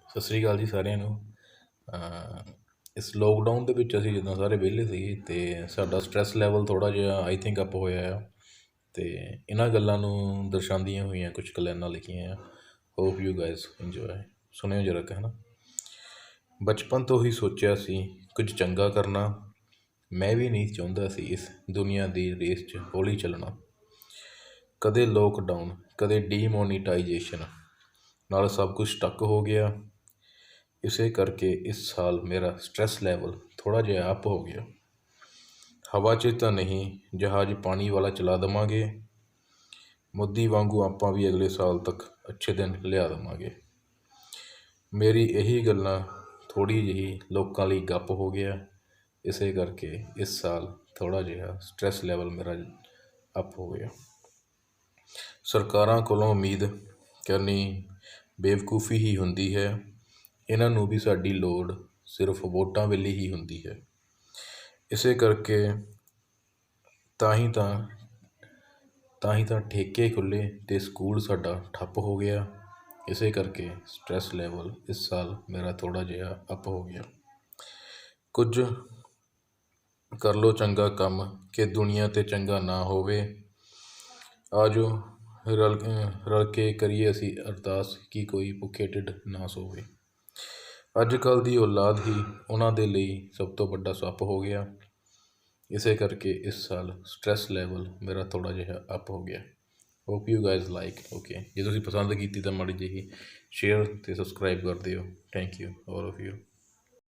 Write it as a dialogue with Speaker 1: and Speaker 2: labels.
Speaker 1: ਸਤਿ ਸ਼੍ਰੀ ਅਕਾਲ ਜੀ ਸਾਰਿਆਂ ਨੂੰ। ਇਸ ਲੋਕਡਾਊਨ ਦੇ ਵਿੱਚ ਅਸੀਂ ਜਿੱਦਾਂ ਸਾਰੇ ਵਿਹਲੇ ਸੀ ਅਤੇ ਸਾਡਾ ਸਟਰੈਸ ਲੈਵਲ ਥੋੜ੍ਹਾ ਜਿਹਾ ਆਈ ਥਿੰਕ ਅਪ ਹੋਇਆ ਆ। ਅਤੇ ਇਹਨਾਂ ਗੱਲਾਂ ਨੂੰ ਦਰਸਾਉਂਦੀਆਂ ਹੋਈਆਂ ਕੁਛ ਕੁ ਲਾਈਨਾਂ ਲਿਖੀਆਂ ਆ। Hope you guys enjoy. ਸੁਣਿਓ ਜਰਾ ਕੁ, ਹੈ ਨਾ। ਬਚਪਨ ਤੋਂ ਹੀ ਸੋਚਿਆ ਸੀ ਕੁਝ ਚੰਗਾ ਕਰਨਾ, ਮੈਂ ਵੀ ਨਹੀਂ ਚਾਹੁੰਦਾ ਸੀ ਇਸ ਦੁਨੀਆ ਦੀ ਰੇਸ 'ਚ ਹੌਲੀ ਚੱਲਣਾ। ਕਦੇ ਲੋਕਡਾਊਨ, ਕਦੇ ਡੀਮੋਨੀਟਾਈਜੇਸ਼ਨ ਨਾਲ ਸਭ ਕੁਝ ਸਟਕ ਹੋ ਗਿਆ। ਇਸੇ ਕਰਕੇ ਇਸ ਸਾਲ ਮੇਰਾ ਸਟਰੈਸ ਲੈਵਲ ਥੋੜ੍ਹਾ ਜਿਹਾ ਅਪ ਹੋ ਗਿਆ। ਹਵਾ 'ਚ ਤਾਂ ਨਹੀਂ, ਜਹਾਜ਼ ਪਾਣੀ ਵਾਲਾ ਚਲਾ ਦੇਵਾਂਗੇ। ਮੋਦੀ ਵਾਂਗੂ ਆਪਾਂ ਵੀ ਅਗਲੇ ਸਾਲ ਤੱਕ ਅੱਛੇ ਦਿਨ ਲਿਆ ਦੇਵਾਂਗੇ। ਮੇਰੀ ਇਹੀ ਗੱਲਾਂ ਥੋੜ੍ਹੀ ਜਿਹੀ ਲੋਕਾਂ ਲਈ ਗੱਪ ਹੋ ਗਿਆ। ਇਸੇ ਕਰਕੇ ਇਸ ਸਾਲ ਥੋੜ੍ਹਾ ਜਿਹਾ ਸਟਰੈਸ ਲੈਵਲ ਮੇਰਾ ਅਪ ਹੋ ਗਿਆ। ਸਰਕਾਰਾਂ ਕੋਲੋਂ ਉਮੀਦ ਕਰਨੀ ਬੇਵਕੂਫੀ ਹੀ ਹੁੰਦੀ ਹੈ। ਇਹਨਾਂ ਨੂੰ ਵੀ ਸਾਡੀ ਲੋੜ ਸਿਰਫ ਵੋਟਾਂ ਵੇਲੇ ਹੀ ਹੁੰਦੀ ਹੈ। ਇਸੇ ਕਰਕੇ ਤਾਂ ਹੀ ਤਾਂ ਠੇਕੇ ਖੁੱਲ੍ਹੇ ਅਤੇ ਸਕੂਲ ਸਾਡਾ ਠੱਪ ਹੋ ਗਿਆ। ਇਸੇ ਕਰਕੇ ਸਟਰੈਸ ਲੈਵਲ ਇਸ ਸਾਲ ਮੇਰਾ ਥੋੜ੍ਹਾ ਜਿਹਾ ਅਪ ਹੋ ਗਿਆ। ਕੁਝ ਕਰ ਲਓ ਚੰਗਾ ਕੰਮ ਕਿ ਦੁਨੀਆ 'ਤੇ ਚੰਗਾ ਨਾ ਹੋਵੇ। ਆ ਜਾਓ ਰਲ ਕੇ ਕਰੀਏ ਅਸੀਂ ਅਰਦਾਸ ਕਿ ਕੋਈ ਭੁੱਖੇ ਢਿੱਡ ਨਾ ਸੋਵੇ। ਅੱਜ ਕੱਲ੍ਹ ਦੀ ਔਲਾਦ ਹੀ ਉਹਨਾਂ ਦੇ ਲਈ ਸਭ ਤੋਂ ਵੱਡਾ ਸੱਪ ਹੋ ਗਿਆ। ਇਸੇ ਕਰਕੇ ਇਸ ਸਾਲ ਸਟਰੈਸ ਲੈਵਲ ਮੇਰਾ ਥੋੜ੍ਹਾ ਜਿਹਾ ਅਪ ਹੋ ਗਿਆ। Hope you guys like. Okay, ਜੇ ਤੁਸੀਂ ਪਸੰਦ ਕੀਤੀ ਤਾਂ ਮਾੜੀ ਜਿਹੀ ਸ਼ੇਅਰ ਅਤੇ ਸਬਸਕ੍ਰਾਈਬ ਕਰ ਦਿਓ। Thank you all of you.